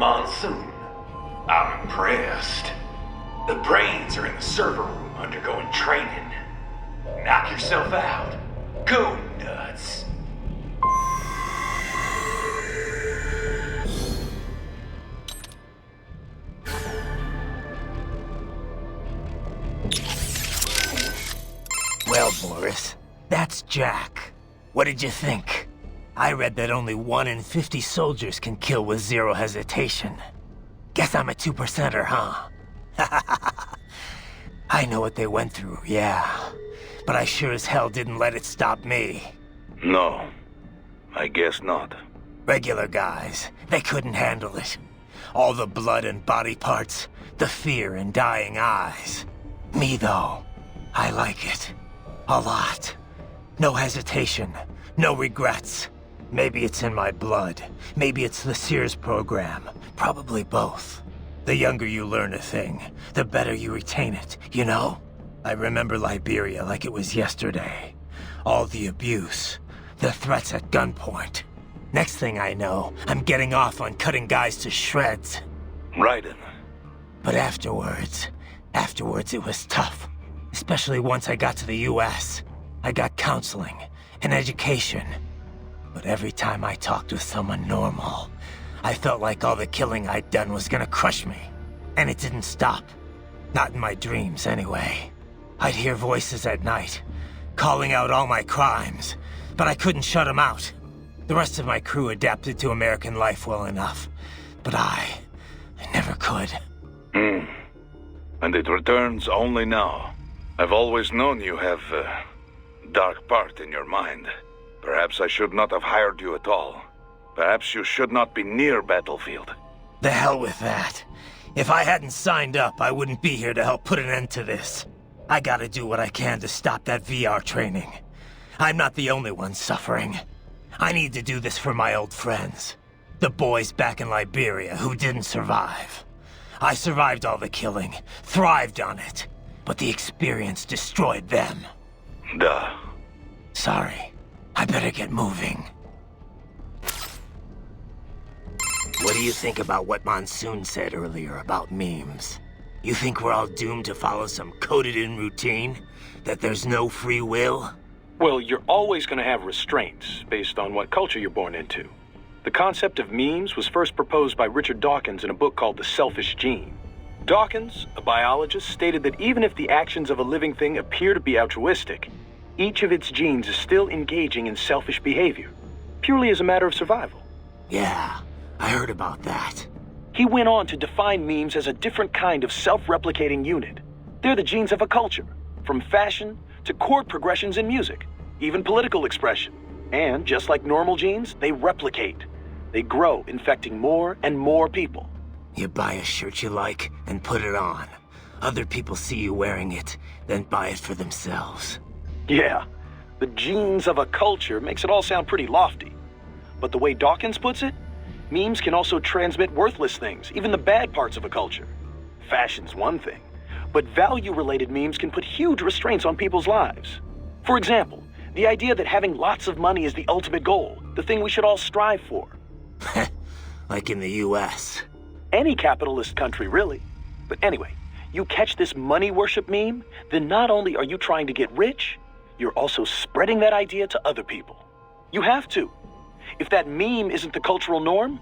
Monsoon. I'm impressed. The brains are in the server room undergoing training. Knock yourself out. Go nuts. Well, Boris, that's Jack. What did you think? I read that only 1 in 50 soldiers can kill with zero hesitation. Guess I'm a 2%er, huh? I know what they went through, yeah. But I sure as hell didn't let it stop me. No, I guess not. Regular guys, they couldn't handle it. All the blood and body parts, the fear in dying eyes. Me, though, I like it. A lot. No hesitation, no regrets. Maybe it's in my blood. Maybe it's the Sears program. Probably both. The younger you learn a thing, the better you retain it, you know? I remember Liberia like it was yesterday. All the abuse, the threats at gunpoint. Next thing I know, I'm getting off on cutting guys to shreds. Raiden. But afterwards it was tough. Especially once I got to the US. I got counseling and education. But every time I talked with someone normal, I felt like all the killing I'd done was gonna crush me. And it didn't stop. Not in my dreams, anyway. I'd hear voices at night, calling out all my crimes, but I couldn't shut them out. The rest of my crew adapted to American life well enough, but I never could. And it returns only now. I've always known you have a dark part in your mind. Perhaps I should not have hired you at all. Perhaps you should not be near battlefield. The hell with that. If I hadn't signed up, I wouldn't be here to help put an end to this. I gotta do what I can to stop that VR training. I'm not the only one suffering. I need to do this for my old friends. The boys back in Liberia who didn't survive. I survived all the killing, thrived on it, but the experience destroyed them. Duh. Sorry. I better get moving. What do you think about what Monsoon said earlier about memes? You think we're all doomed to follow some coded-in routine? That there's no free will? Well, you're always going to have restraints based on what culture you're born into. The concept of memes was first proposed by Richard Dawkins in a book called The Selfish Gene. Dawkins, a biologist, stated that even if the actions of a living thing appear to be altruistic, each of its genes is still engaging in selfish behavior, purely as a matter of survival. Yeah, I heard about that. He went on to define memes as a different kind of self-replicating unit. They're the genes of a culture, from fashion to chord progressions in music, even political expression. And just like normal genes, they replicate. They grow, infecting more and more people. You buy a shirt you like and put it on. Other people see you wearing it, then buy it for themselves. Yeah, the genes of a culture makes it all sound pretty lofty. But the way Dawkins puts it, memes can also transmit worthless things, even the bad parts of a culture. Fashion's one thing, but value-related memes can put huge restraints on people's lives. For example, the idea that having lots of money is the ultimate goal, the thing we should all strive for. Like in the US. Any capitalist country, really. But anyway, you catch this money worship meme, then not only are you trying to get rich, you're also spreading that idea to other people. You have to. If that meme isn't the cultural norm,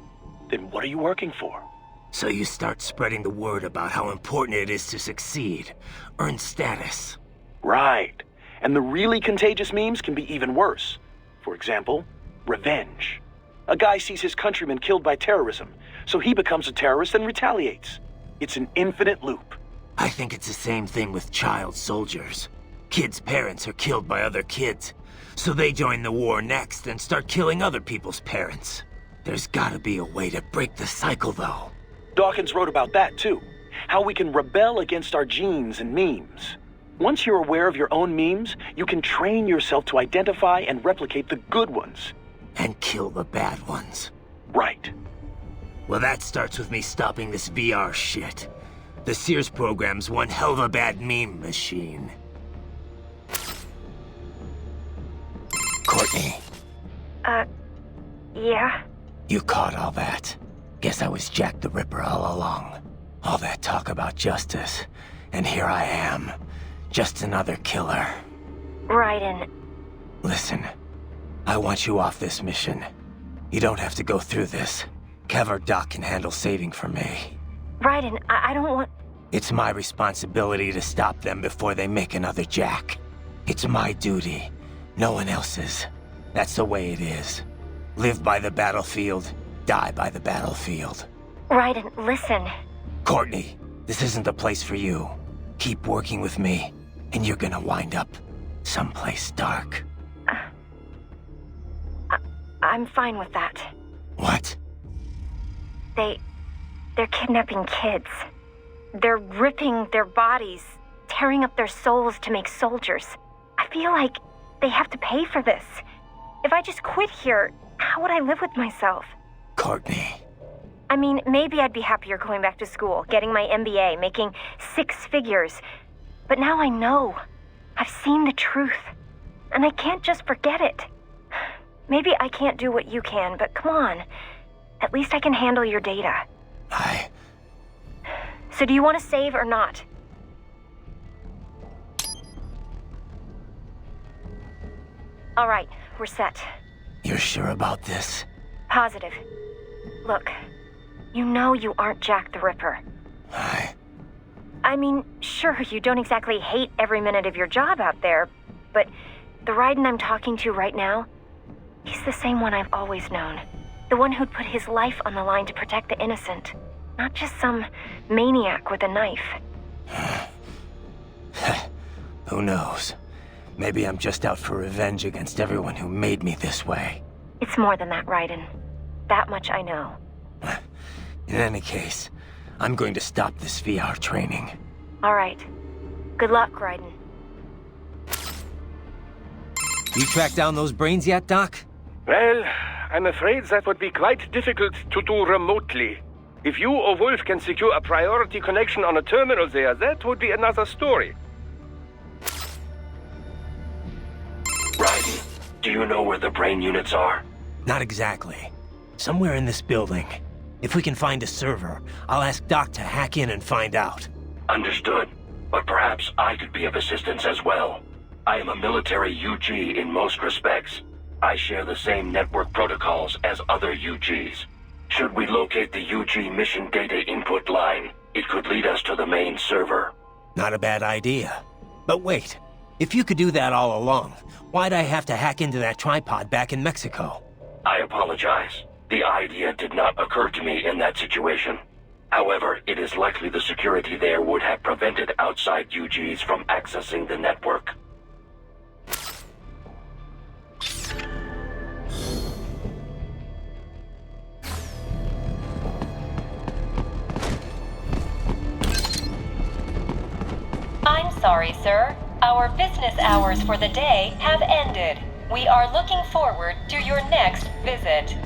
then what are you working for? So you start spreading the word about how important it is to succeed, earn status. Right. And the really contagious memes can be even worse. For example, revenge. A guy sees his countrymen killed by terrorism, so he becomes a terrorist and retaliates. It's an infinite loop. I think it's the same thing with child soldiers. Kids' parents are killed by other kids, so they join the war next and start killing other people's parents. There's gotta be a way to break the cycle, though. Dawkins wrote about that, too. How we can rebel against our genes and memes. Once you're aware of your own memes, you can train yourself to identify and replicate the good ones. And kill the bad ones. Right. Well, that starts with me stopping this VR shit. The Sears program's one hell of a bad meme machine. Courtney. Yeah? You caught all that? Guess I was Jack the Ripper all along. All that talk about justice, and here I am. Just another killer. Raiden. Listen, I want you off this mission. You don't have to go through this. Kev or Doc can handle saving for me. Raiden, I don't want... It's my responsibility to stop them before they make another Jack. It's my duty, no one else's. That's the way it is. Live by the battlefield, die by the battlefield. Raiden, listen. Courtney, this isn't the place for you. Keep working with me, and you're gonna wind up someplace dark. I'm fine with that. What? They're kidnapping kids. They're ripping their bodies, tearing up their souls to make soldiers. I feel like they have to pay for this. If I just quit here, how would I live with myself? Courtney. I mean, maybe I'd be happier going back to school, getting my MBA, making 6 figures. But now I know. I've seen the truth. And I can't just forget it. Maybe I can't do what you can, but come on. At least I can handle your data. So do you want to save or not? All right, we're set. You're sure about this? Positive. Look, you know you aren't Jack the Ripper. I mean, sure, you don't exactly hate every minute of your job out there, but the Raiden I'm talking to right now, he's the same one I've always known. The one who'd put his life on the line to protect the innocent. Not just some maniac with a knife. Who knows? Maybe I'm just out for revenge against everyone who made me this way. It's more than that, Raiden. That much I know. In any case, I'm going to stop this VR training. All right. Good luck, Raiden. You tracked down those brains yet, Doc? Well, I'm afraid that would be quite difficult to do remotely. If you or Wolf can secure a priority connection on a terminal there, that would be another story. Raiden, do you know where the brain units are? Not exactly. Somewhere in this building. If we can find a server, I'll ask Doc to hack in and find out. Understood. But perhaps I could be of assistance as well. I am a military UG in most respects. I share the same network protocols as other UGs. Should we locate the UG mission data input line, it could lead us to the main server. Not a bad idea. But wait, if you could do that all along, why'd I have to hack into that tripod back in Mexico? I apologize. The idea did not occur to me in that situation. However, it is likely the security there would have prevented outside UGs from accessing the network. I'm sorry, sir. Our business hours for the day have ended. We are looking forward to your next visit.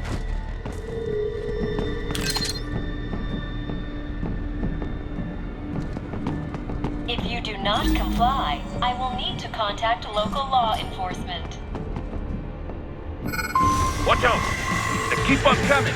If you do not comply, I will need to contact local law enforcement. Watch out! They keep on coming!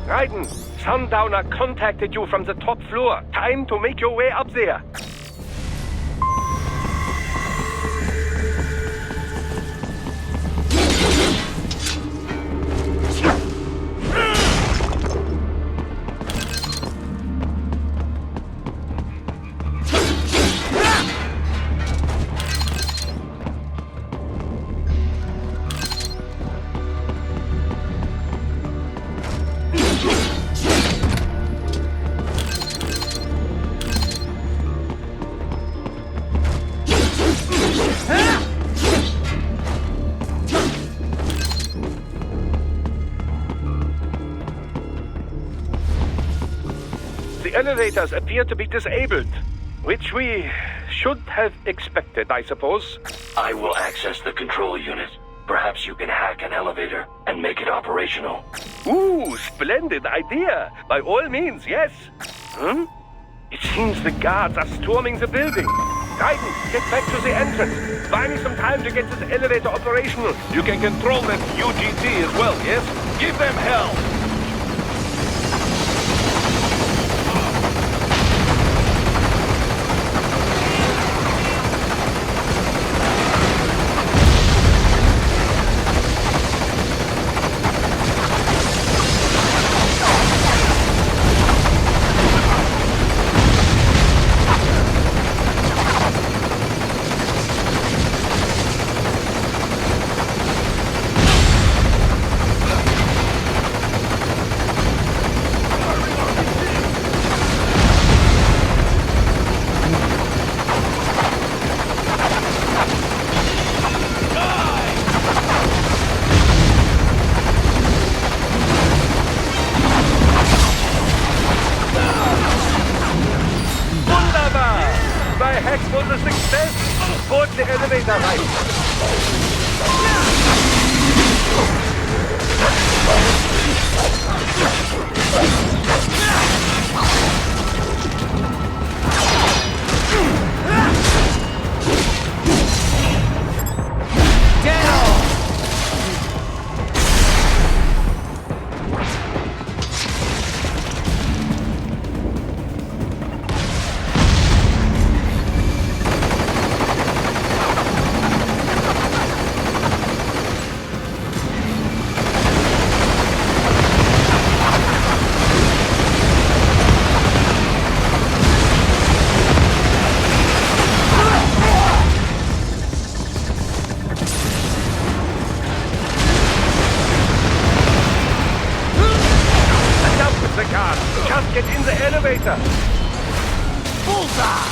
Raiden, Sundowner contacted you from the top floor. Time to make your way up there. The elevators appear to be disabled, which we should have expected, I suppose. I will access the control unit. Perhaps you can hack an elevator and make it operational. Ooh, splendid idea. By all means, yes. It seems the guards are storming the building. Raiden, get back to the entrance. Buy me some time to get this elevator operational. You can control that UGT as well, yes? Give them hell! Board the elevator right. Just get in the elevator! Bullseye!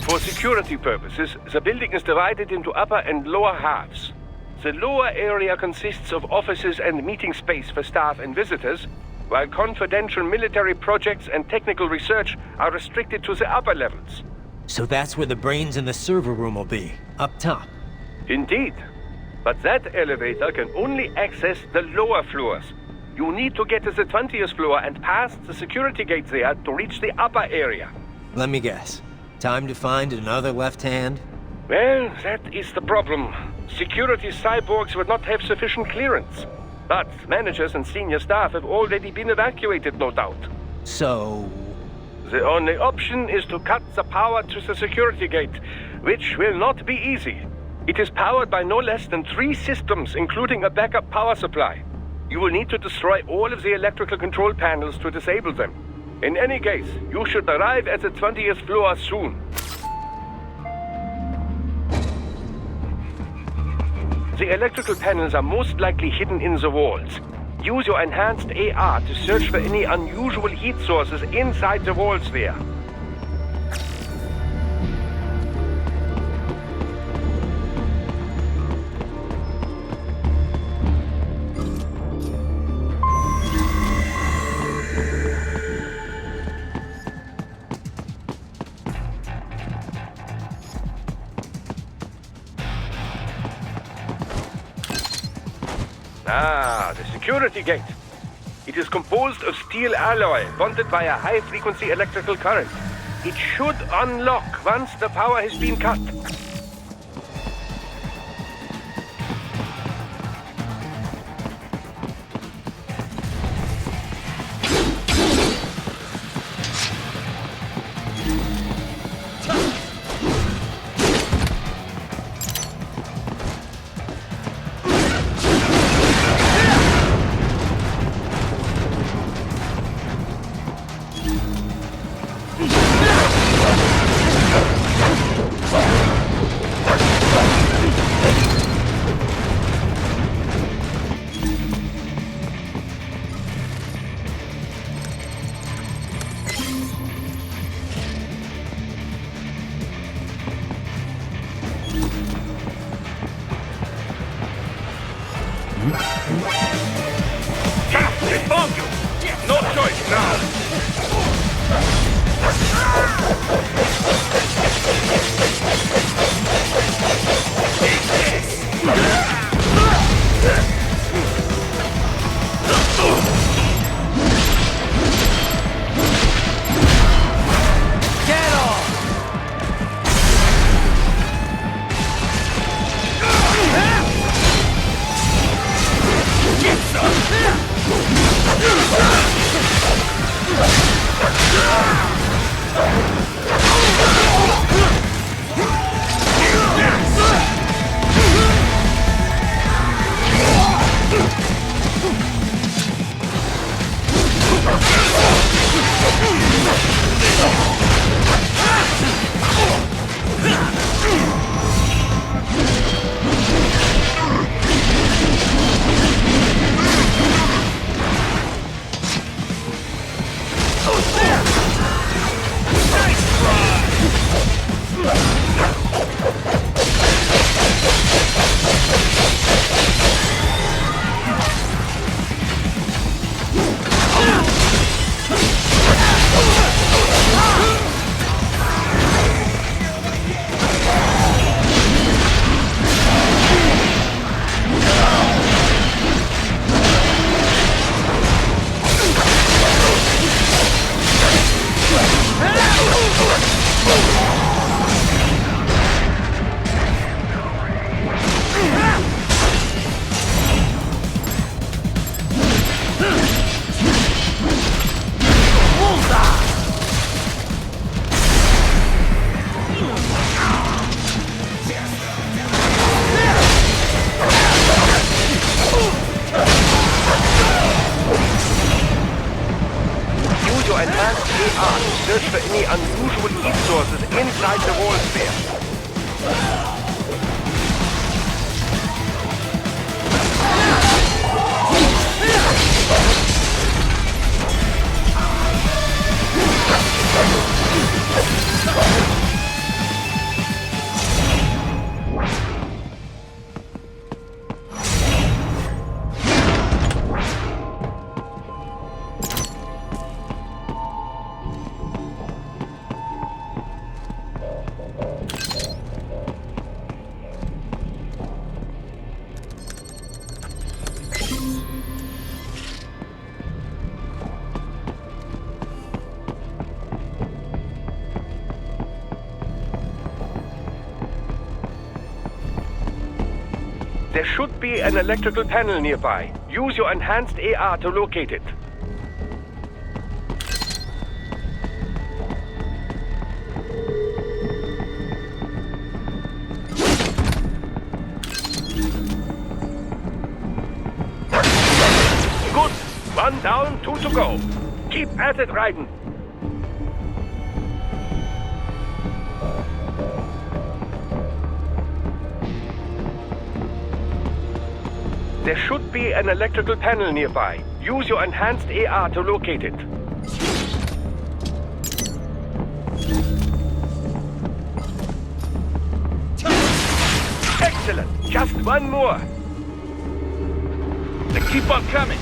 For security purposes, the building is divided into upper and lower halves. The lower area consists of offices and meeting space for staff and visitors, while confidential military projects and technical research are restricted to the upper levels. So that's where the brains in the server room will be, up top. Indeed. But that elevator can only access the lower floors. You need to get to the 20th floor and pass the security gate there to reach the upper area. Let me guess. Time to find another left hand? Well, that is the problem. Security cyborgs would not have sufficient clearance. But managers and senior staff have already been evacuated, no doubt. So... The only option is to cut the power to the security gate, which will not be easy. It is powered by no less than 3 systems, including a backup power supply. You will need to destroy all of the electrical control panels to disable them. In any case, you should arrive at the 20th floor soon. The electrical panels are most likely hidden in the walls. Use your enhanced AR to search for any unusual heat sources inside the walls there. Ah, the security gate. It is composed of steel alloy bonded by a high-frequency electrical current. It should unlock once the power has been cut. No choice now! search for any unusual heat sources inside the wall sphere. There should be an electrical panel nearby. Use your enhanced AR to locate it. Good. One down, two to go. Keep at it, Raiden. There should be an electrical panel nearby. Use your enhanced AR to locate it. Excellent! Just one more. They keep on coming.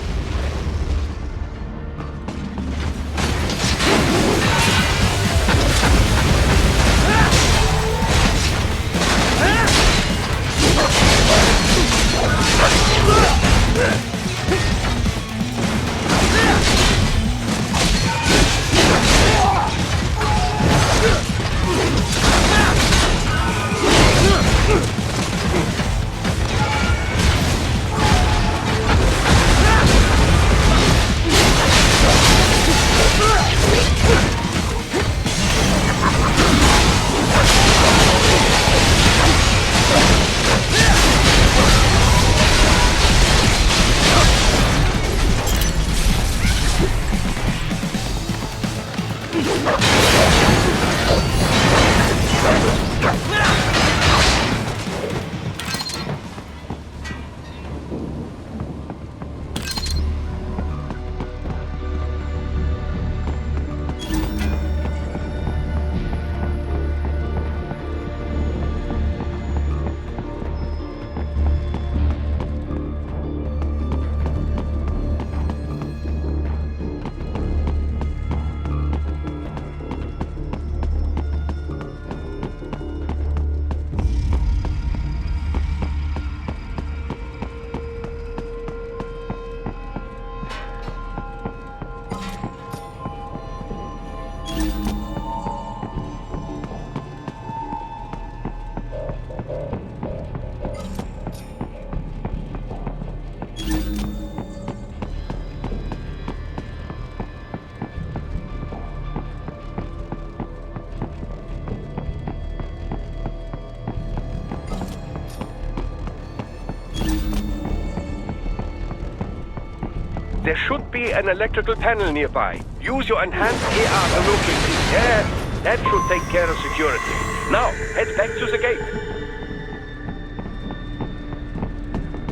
There should be an electrical panel nearby. Use your enhanced AR to locate it. Yeah, that should take care of security. Now, head back to the gate.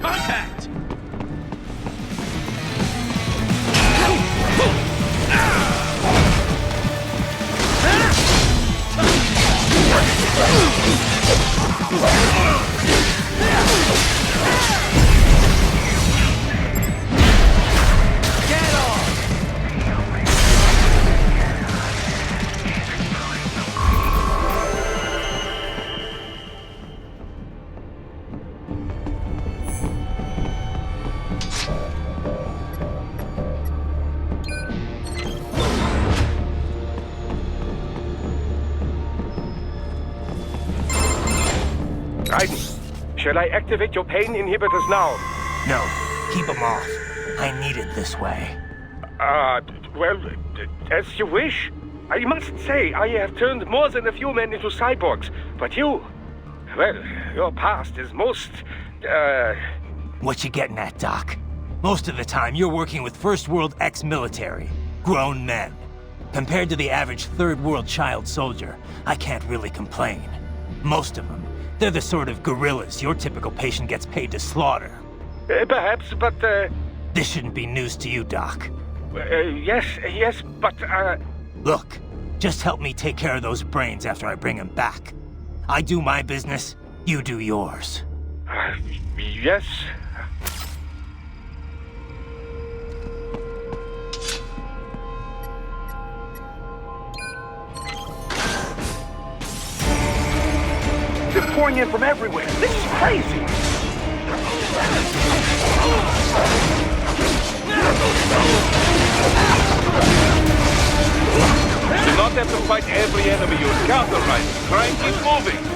Contact! Shall I activate your pain inhibitors now? No, keep them off. I need it this way. Well, as you wish. I must say, I have turned more than a few men into cyborgs, but you... Well, your past is most, What you getting at, Doc? Most of the time, you're working with First World ex-military. Grown men. Compared to the average Third World child soldier, I can't really complain. Most of them, they're the sort of guerrillas your typical patient gets paid to slaughter. Perhaps, but, This shouldn't be news to you, Doc. yes, but, Look, just help me take care of those brains after I bring them back. I do my business, you do yours. yes. They're pouring in from everywhere. This is crazy. You do not have to fight every enemy you encounter, right? Try and keep moving.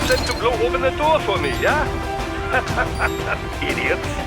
To blow open the door for me, yeah? Idiots.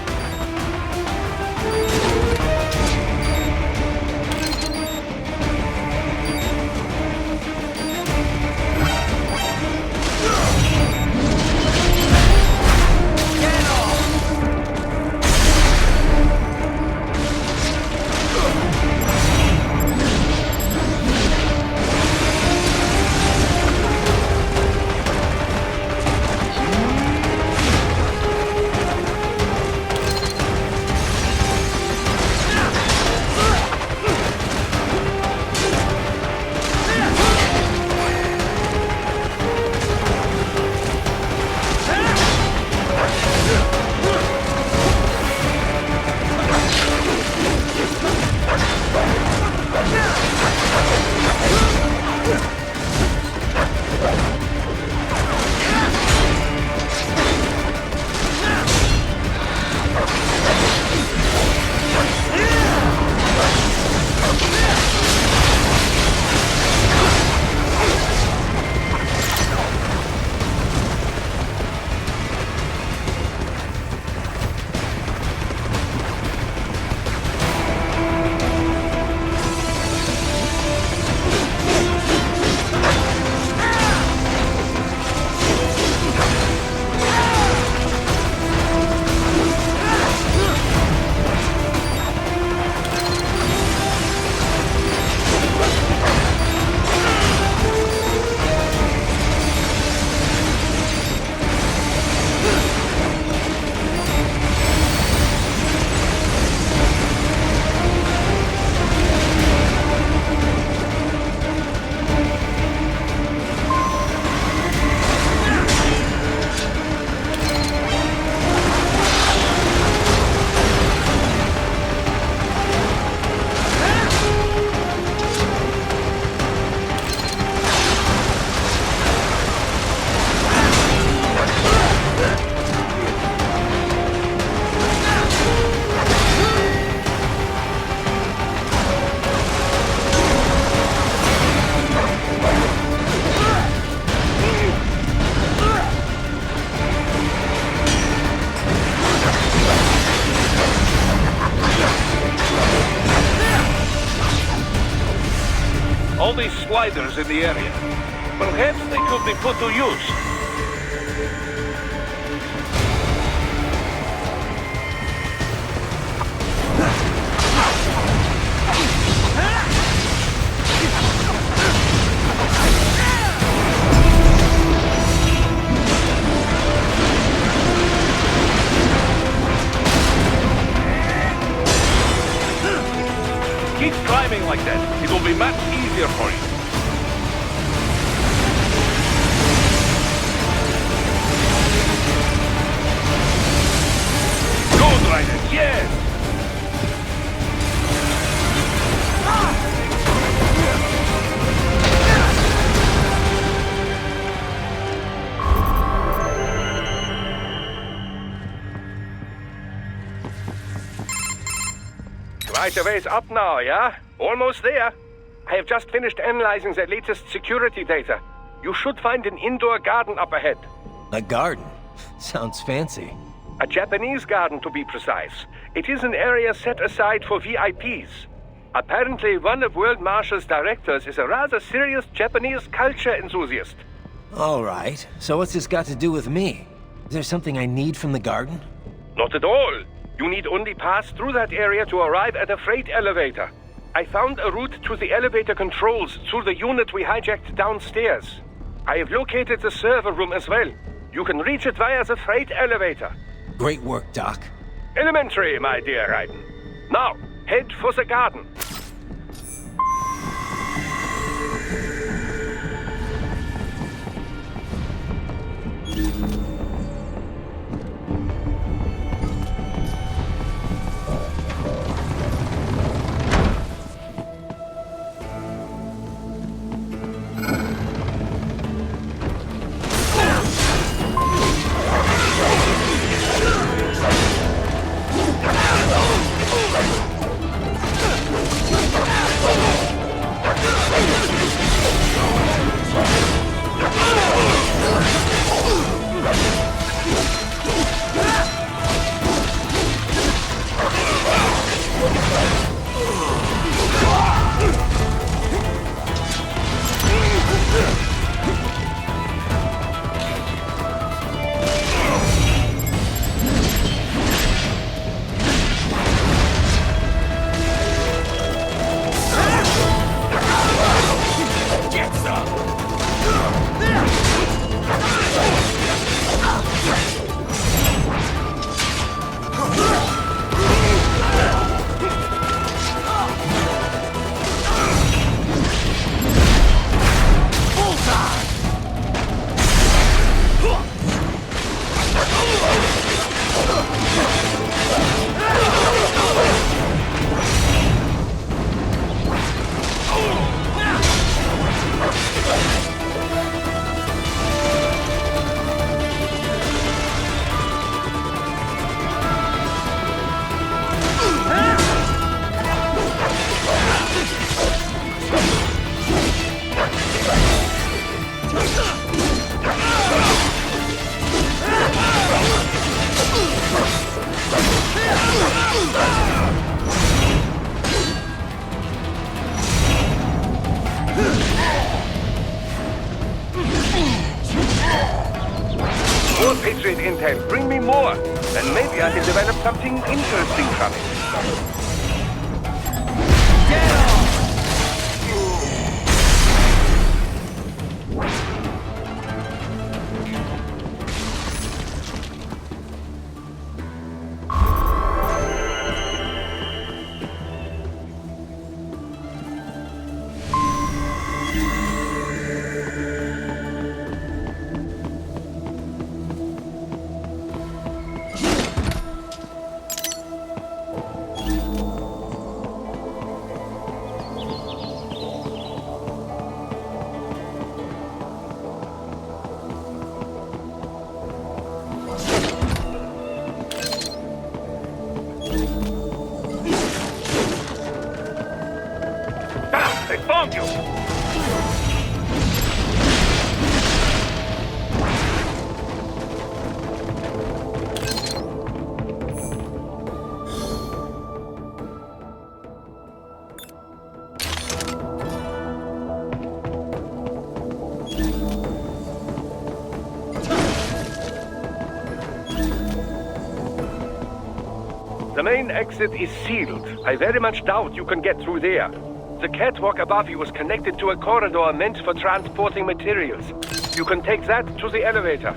all these sliders in the area. Perhaps they could be put to use. Keep climbing like that. It will be much easier for you. Good, Ryder. Yes! Quite a ways up now, yeah? Almost there. I have just finished analyzing the latest security data. You should find an indoor garden up ahead. A garden? Sounds fancy. A Japanese garden, to be precise. It is an area set aside for VIPs. Apparently, one of World Marshall's directors is a rather serious Japanese culture enthusiast. All right. So what's this got to do with me? Is there something I need from the garden? Not at all. You need only pass through that area to arrive at a freight elevator. I found a route to the elevator controls through the unit we hijacked downstairs. I have located the server room as well. You can reach it via the freight elevator. Great work, Doc. Elementary, my dear Raiden. Now, head for the garden. More Patriot intel. Bring me more. And maybe I can develop something interesting from it. They found you! The main exit is sealed. I very much doubt you can get through there. The catwalk above you is connected to a corridor meant for transporting materials. You can take that to the elevator.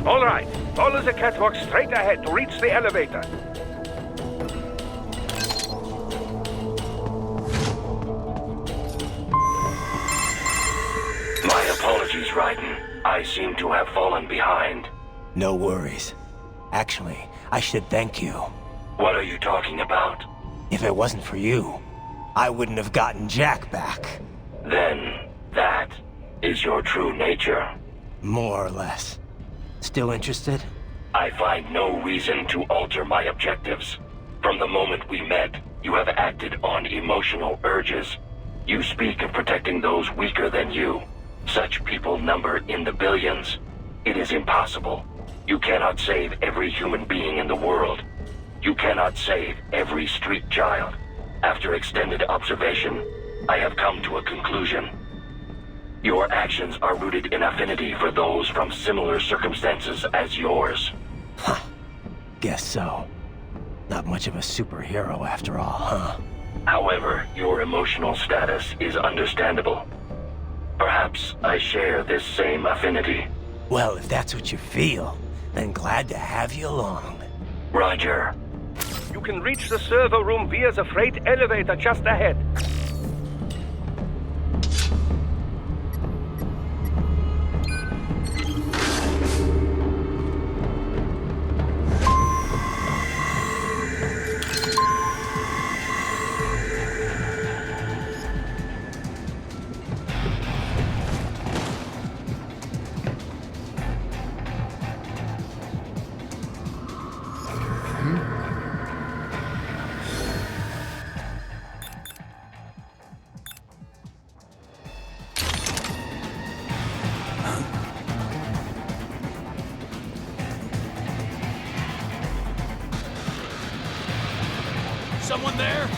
All right. Follow the catwalk straight ahead to reach the elevator. My apologies, Raiden. I seem to have fallen behind. No worries. Actually, I should thank you. What are you talking about? If it wasn't for you, I wouldn't have gotten Jack back. Then, that is your true nature. More or less. Still interested? I find no reason to alter my objectives. From the moment we met, you have acted on emotional urges. You speak of protecting those weaker than you. Such people number in the billions. It is impossible. You cannot save every human being in the world. You cannot save every street child. After extended observation, I have come to a conclusion. Your actions are rooted in affinity for those from similar circumstances as yours. guess so. Not much of a superhero after all, huh? However, your emotional status is understandable. Perhaps I share this same affinity. Well, if that's what you feel, then glad to have you along. Roger. You can reach the server room via the freight elevator just ahead. Someone there?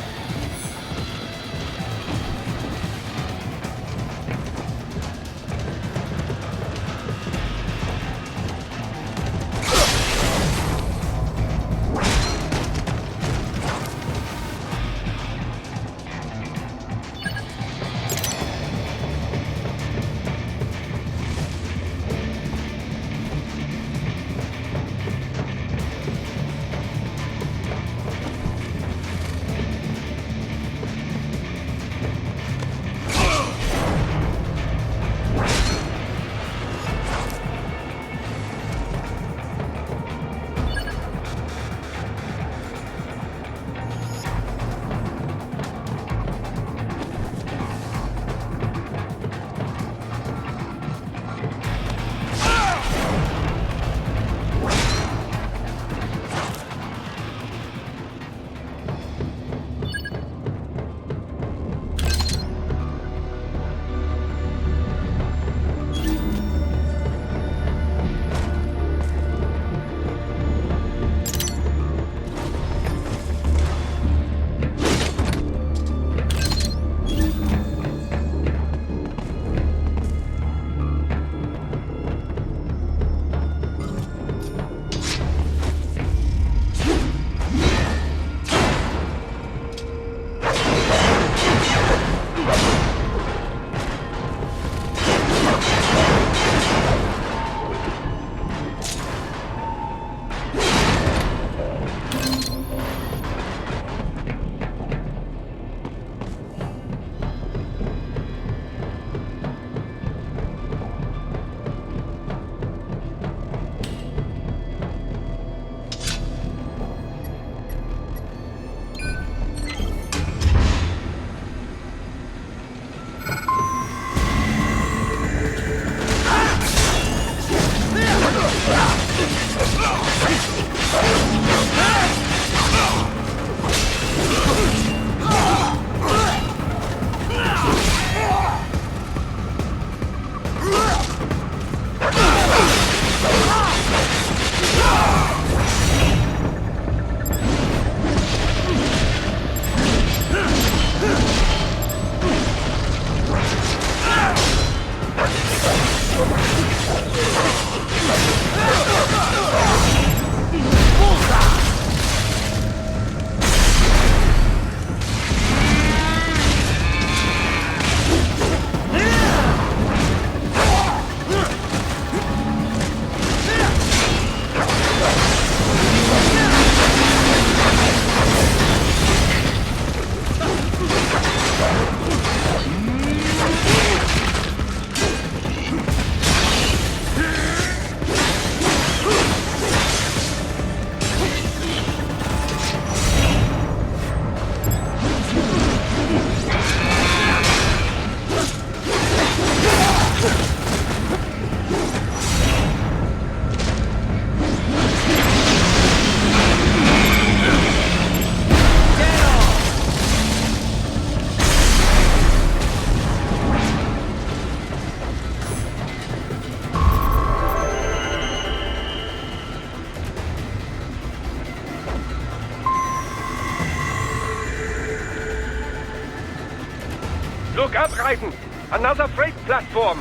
Look up, Raiden! Another freight platform!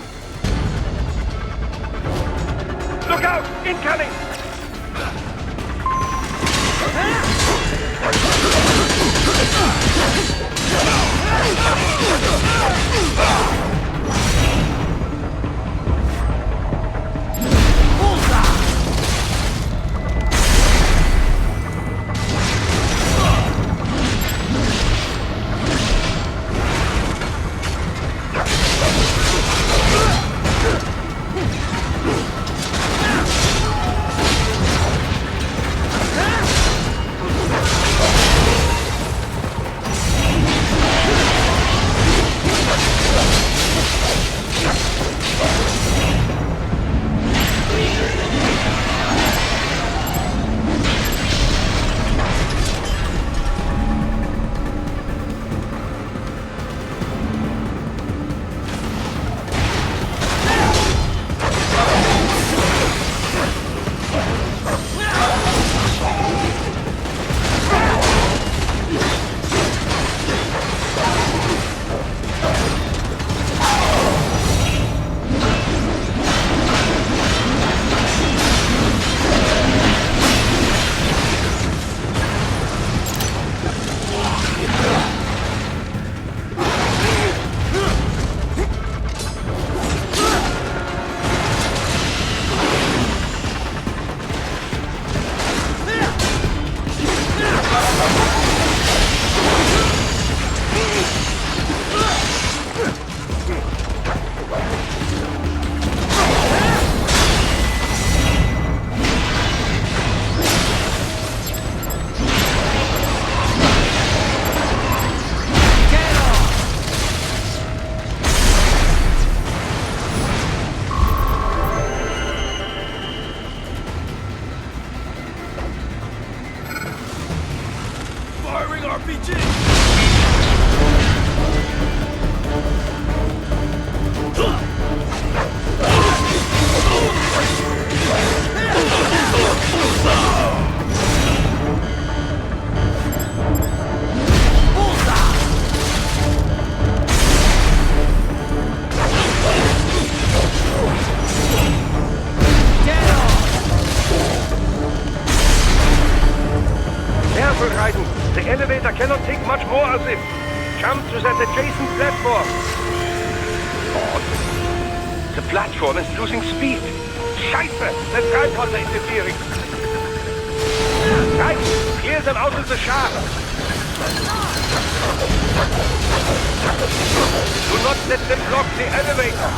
Look out! Incoming! Careful, Raiden. The elevator cannot take much more of this. Jump to that adjacent platform. Oh, the platform is losing speed. Scheiße! The tripods are interfering. Right, clear them out of the shaft. Do not let them block the elevator.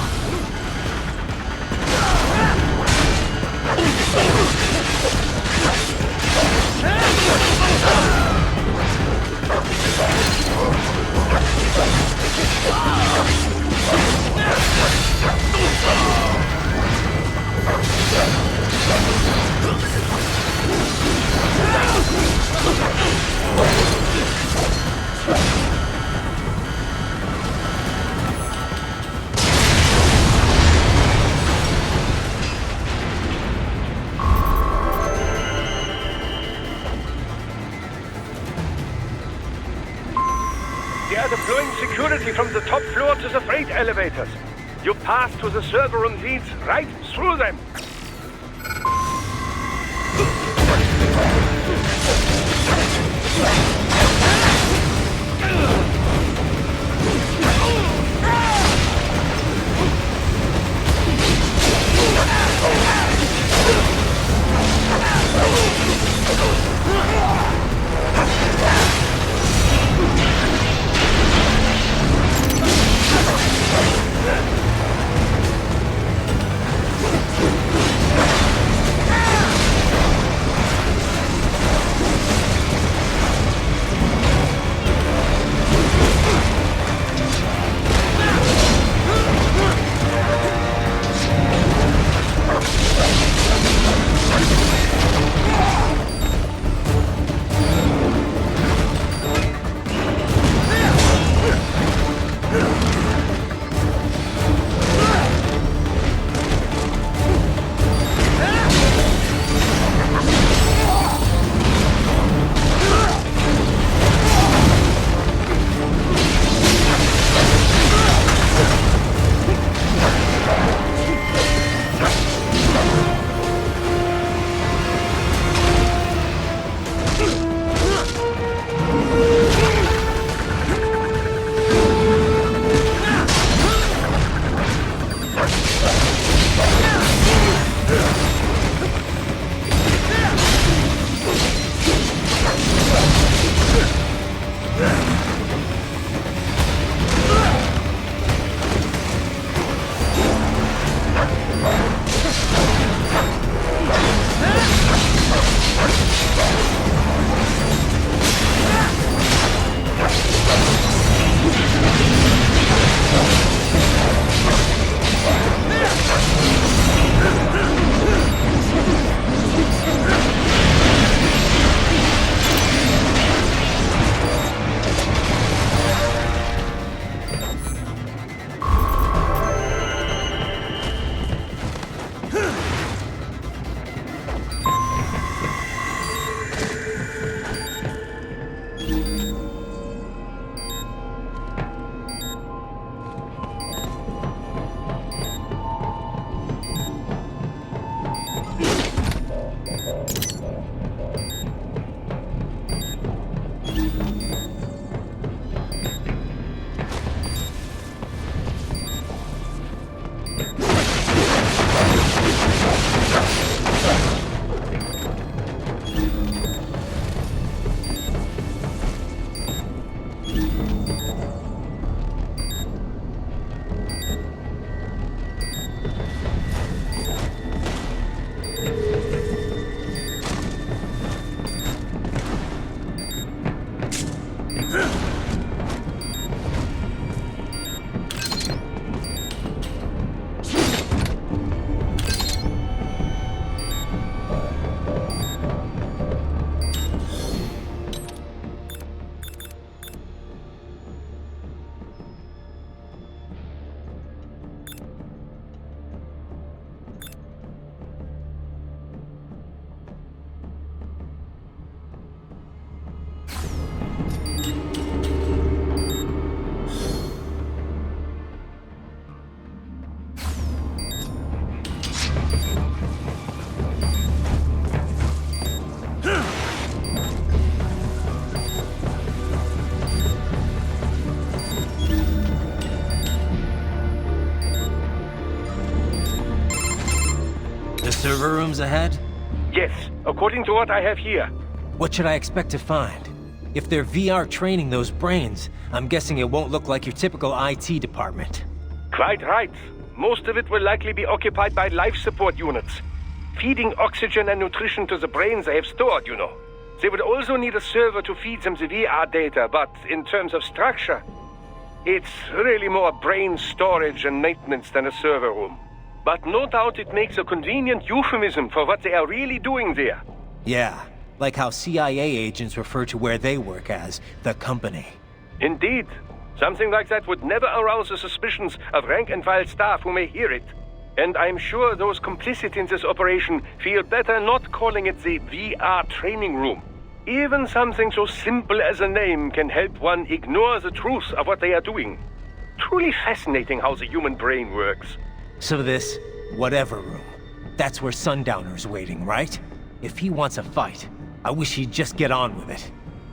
They are deploying security from the top floor to the freight elevators. Your path to the server room leads right through them. server rooms ahead? Yes, according to what I have here. What should I expect to find? If they're VR training those brains, I'm guessing it won't look like your typical IT department. Quite right. Most of it will likely be occupied by life support units. Feeding oxygen and nutrition to the brains they have stored, you know. They would also need a server to feed them the VR data, but in terms of structure, it's really more brain storage and maintenance than a server room. But no doubt it makes a convenient euphemism for what they are really doing there. Yeah, like how CIA agents refer to where they work as the company. Indeed. Something like that would never arouse the suspicions of rank-and-file staff who may hear it. And I'm sure those complicit in this operation feel better not calling it the VR training room. Even something so simple as a name can help one ignore the truth of what they are doing. Truly fascinating how the human brain works. So this, whatever room, that's where Sundowner's waiting, right? If he wants a fight, I wish he'd just get on with it.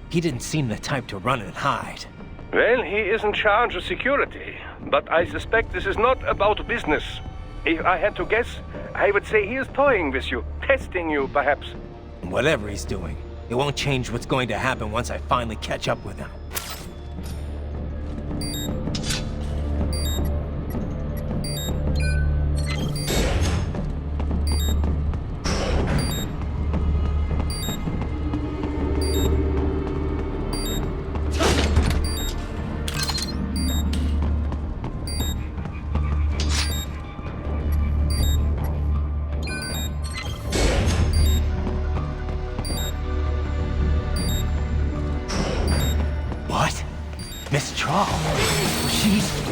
He didn't seem the type to run and hide. Well, he is in charge of security, but I suspect this is not about business. If I had to guess, I would say he is toying with you, testing you, perhaps. Whatever he's doing, it won't change what's going to happen once I finally catch up with him.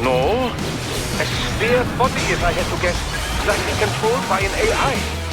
No. A spare body, if I had to guess. Likely controlled by an AI.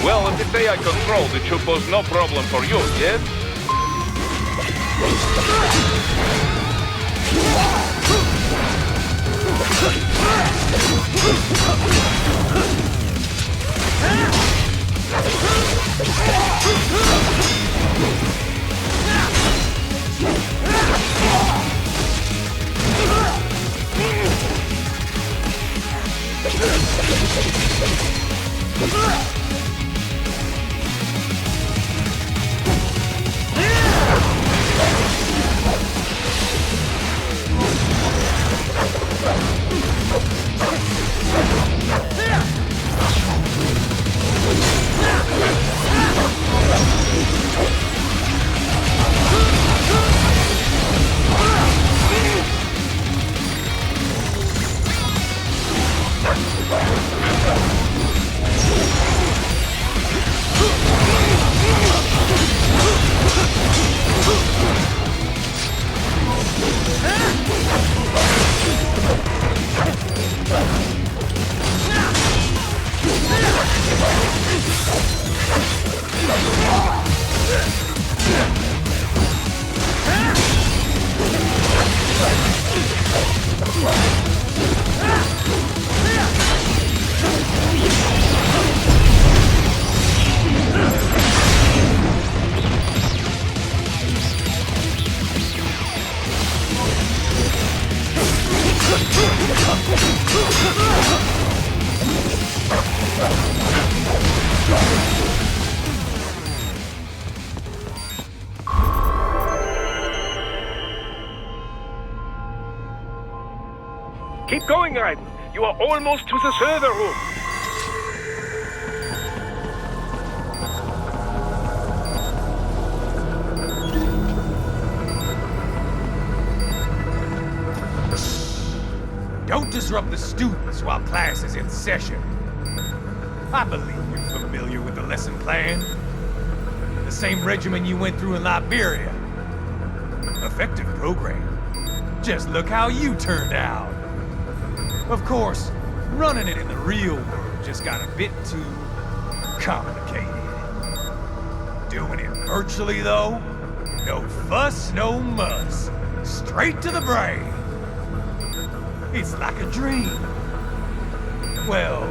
Well, if it's AI controlled, it should pose no problem for you, yes? Keep going, Raiden. You are almost to the server room. Don't disrupt the students while class is in session. I believe you're familiar with the lesson plan. The same regimen you went through in Liberia. Effective program. Just look how you turned out. Of course, running it in the real world just got a bit too complicated. Doing it virtually, though, no fuss, no muss. Straight to the brain. It's like a dream. Well,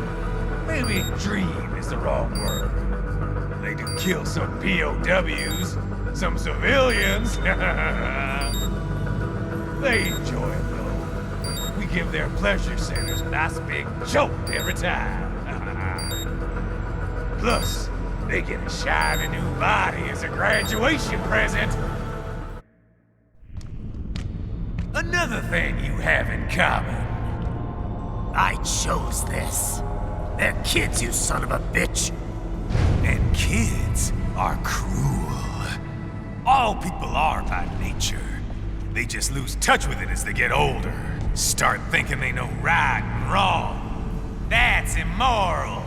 maybe dream is the wrong word. They do kill some POWs, some civilians. They enjoy it, though. We give their pleasure centers a nice big jolt every time. Plus, they get a shiny new body as a graduation present. Another thing you have in common. I chose this. They're kids, you son of a bitch. And kids are cruel. All people are by nature. They just lose touch with it as they get older. Start thinking they know right and wrong. That's immoral.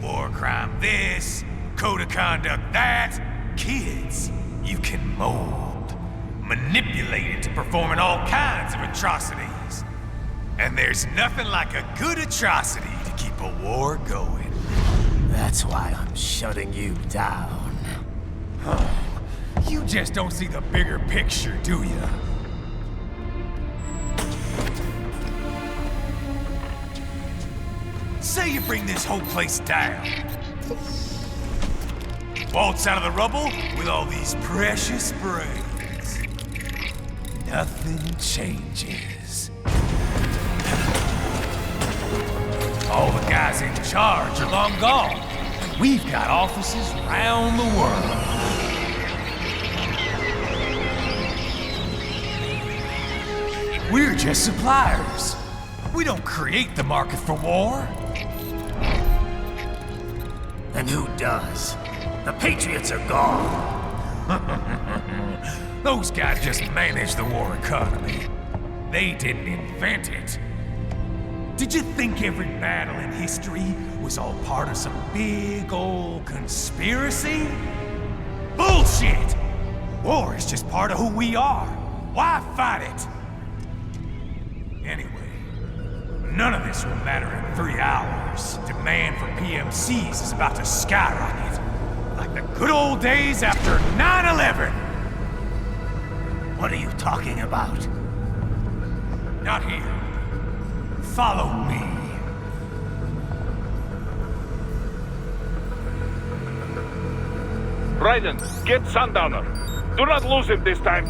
War crime this, code of conduct that. Kids, you can mold, manipulate into performing all kinds of atrocities. And there's nothing like a good atrocity to keep a war going. That's why I'm shutting you down. You just don't see the bigger picture, do you? Say you bring this whole place down. Waltz out of the rubble with all these precious brains. Nothing changes. All the guys in charge are long gone. We've got offices around the world. We're just suppliers. We don't create the market for war. And who does? The Patriots are gone. Those guys just manage the war economy. They didn't invent it. Did you think every battle in history was all part of some big old conspiracy? Bullshit! War is just part of who we are. Why fight it? Anyway, None of this will matter in 3 hours. Demand for PMCs is about to skyrocket. Like the good old days after 9/11. What are you talking about? Not here. Follow me. Raiden, get Sundowner. Do not lose him this time.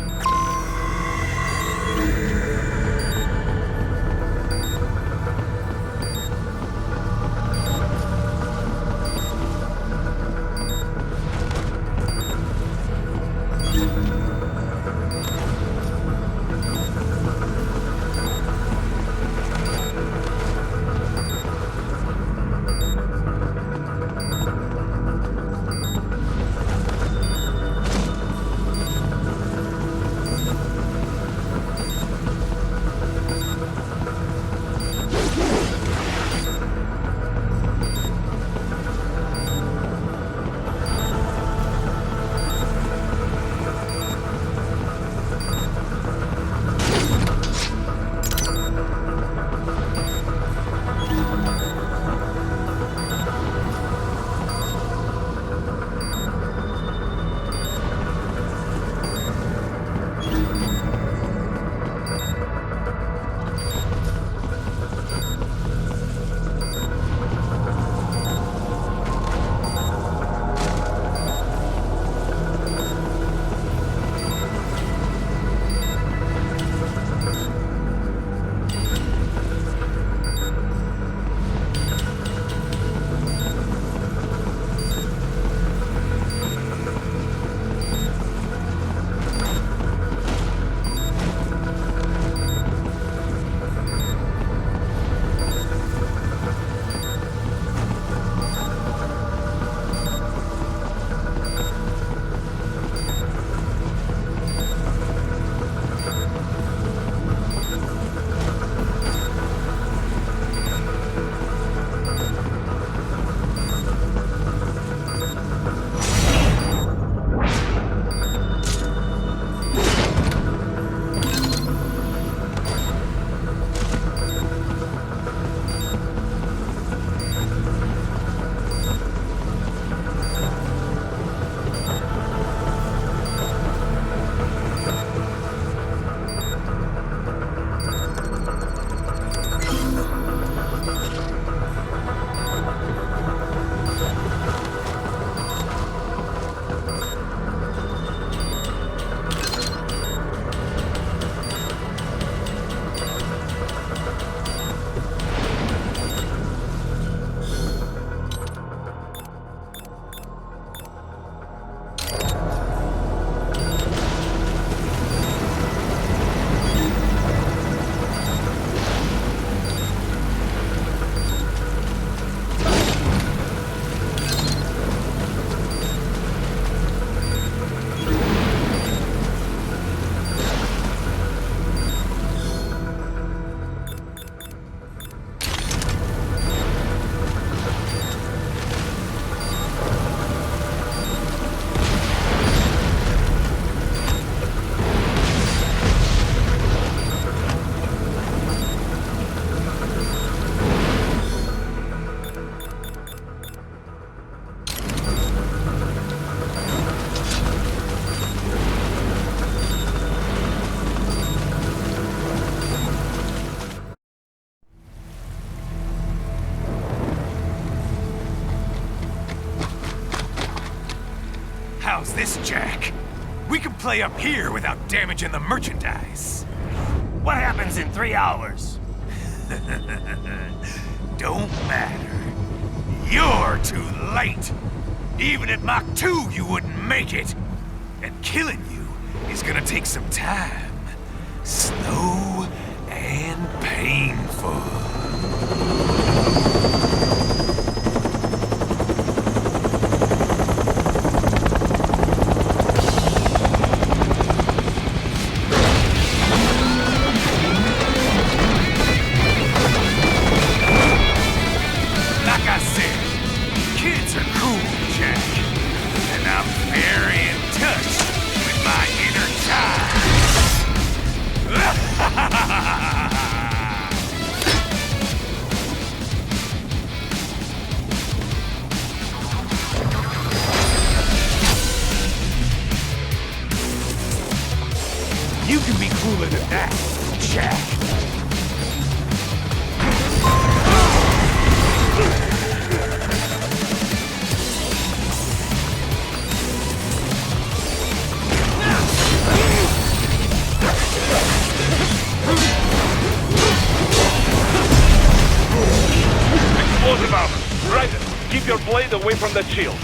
How's this, Jack? We can play up here without damaging the merchandise. What happens in 3 hours? Don't matter. You're too late. Even at Mach 2, you wouldn't make it. And killing you is gonna take some time. Slow and painful. can be cooler than that, Jack. Explosive armor. Ryder, keep your blade away from that shield.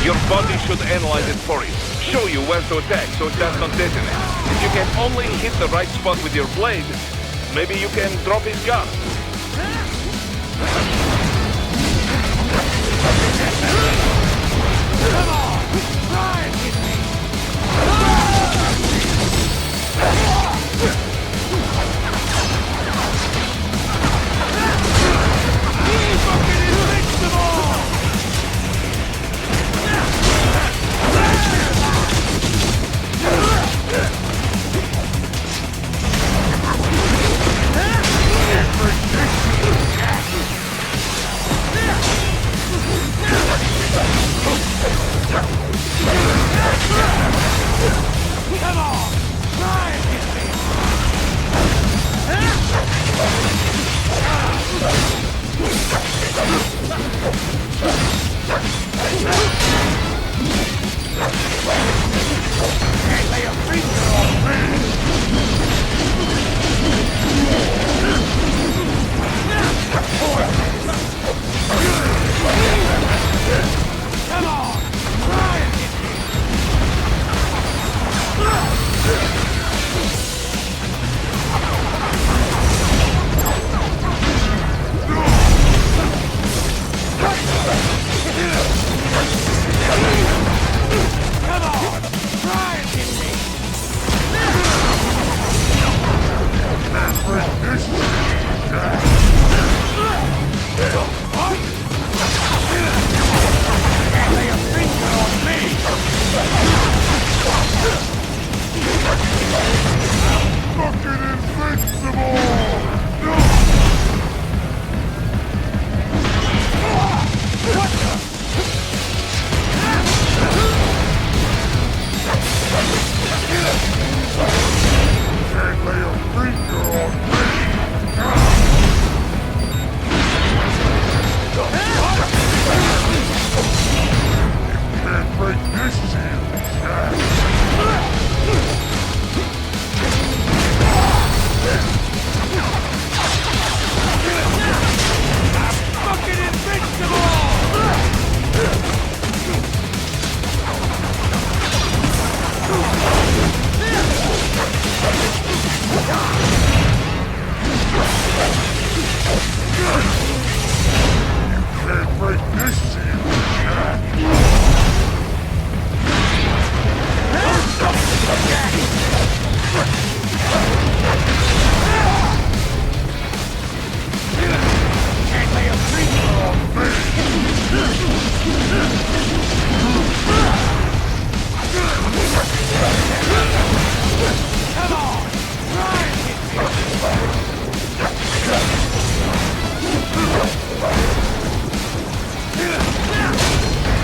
Your body should analyze it for you. Show you where to attack so it does not detonate. If you can only hit the right spot with your blade, maybe you can drop his gun. Come on! Try and hit me! He's fucking invincible! Come on! Try and hit me! Can't lay a finger on me! Come on! Try and hit me! Come on! Try and hit me! What? Can't lay a finger on me! Fucking invincible! What the? Can't lay a finger on me! You can't break this shield, Jack! Fucking invincible! You can't break this shield, Can't lay a finger on me! Come on! Try and hit me!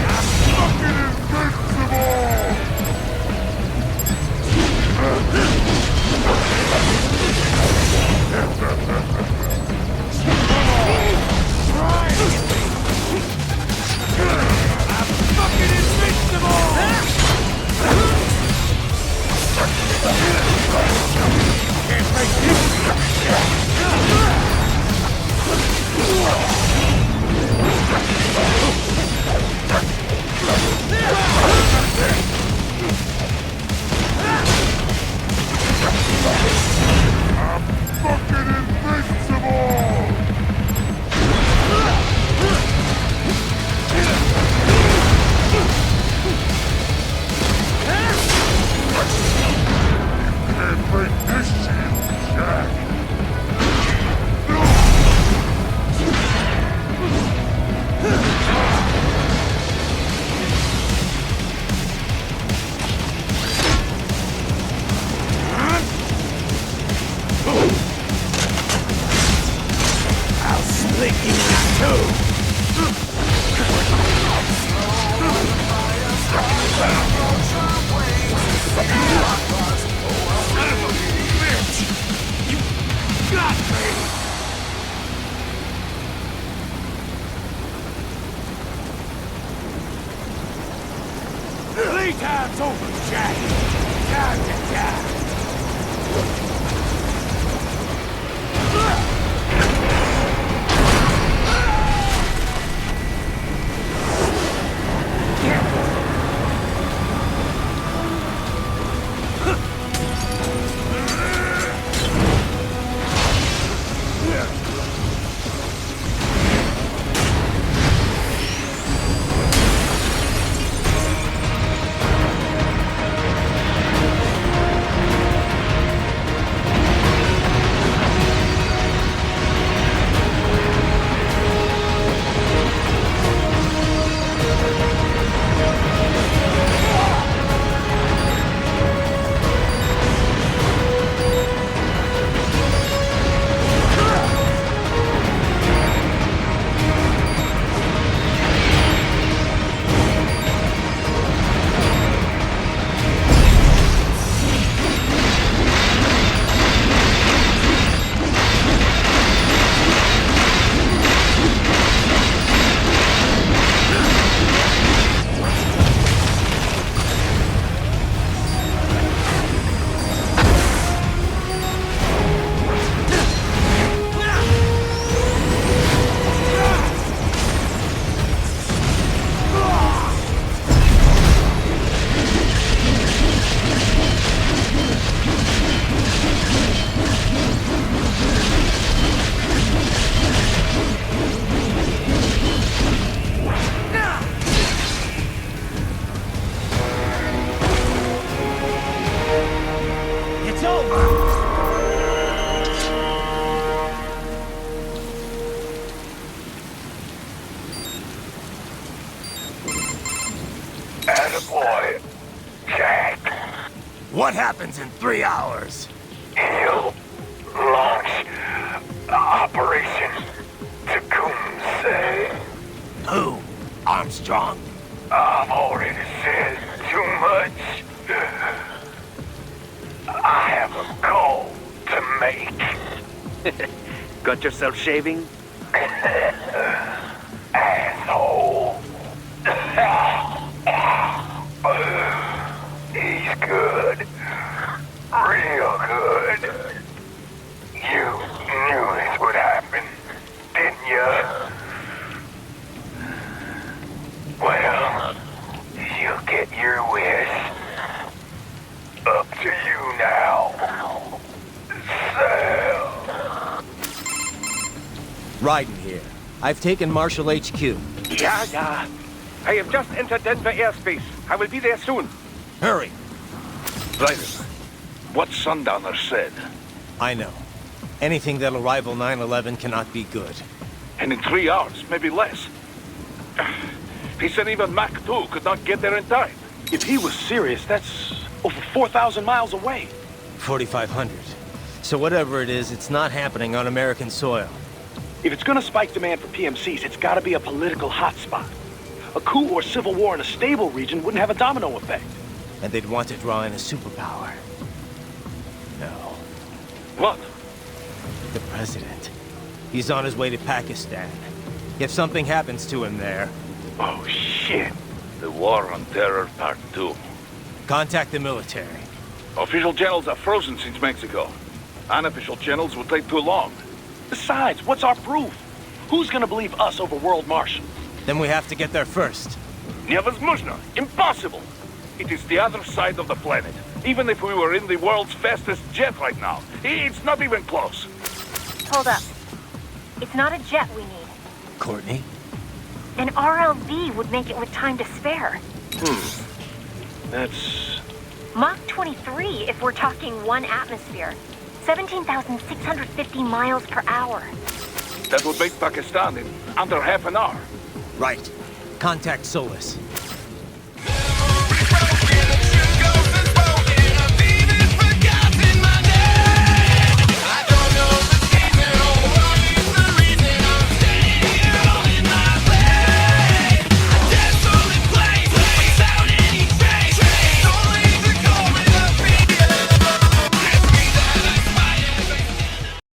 I'm fucking invincible! Try and hit me! I'm fucking invincible! Can't break this! I'm fucking invincible! Can't break this shield, Jack! I'll split you in two! Playtime's over, Jack. Time to die. Attaboy, Jack. What happens in 3 hours? He'll launch Operation Tecumseh. Who? Armstrong? I've already said too much. I have a call to make. Got yourself shaving? Asshole. He's good. Real good. You knew this would happen, didn't you? Well, you get your wish. Up to you now. Sam. Raiden here. I've taken Marshall HQ. Yeah. I have just entered Denver airspace. I will be there soon. Hurry. Raiden, what Sundowner said. I know. Anything that'll rival 9/11 cannot be good. And in 3 hours, maybe less. He said even Mach 2 could not get there in time. If he was serious, that's over 4,000 miles away. 4,500. So whatever it is, it's not happening on American soil. If it's gonna spike demand for PMCs, it's gotta be a political hotspot. A coup or civil war in a stable region wouldn't have a domino effect. And they'd want to draw in a superpower. No. What? The president. He's on his way to Pakistan. If something happens to him there... Oh, shit. The War on Terror Part 2. Contact the military. Official channels are frozen since Mexico. Unofficial channels will take too long. Besides, what's our proof? Who's gonna believe us over World Marshal? Then we have to get there first. Невозможно. Impossible. It is the other side of the planet. Even if we were in the world's fastest jet right now, it's not even close. Hold up. It's not a jet we need. Courtney? An RLV would make it with time to spare. That's... Mach 23 if we're talking 1 atmosphere. 17,650 miles per hour. That would make Pakistan in under half an hour. Right. Contact Solis.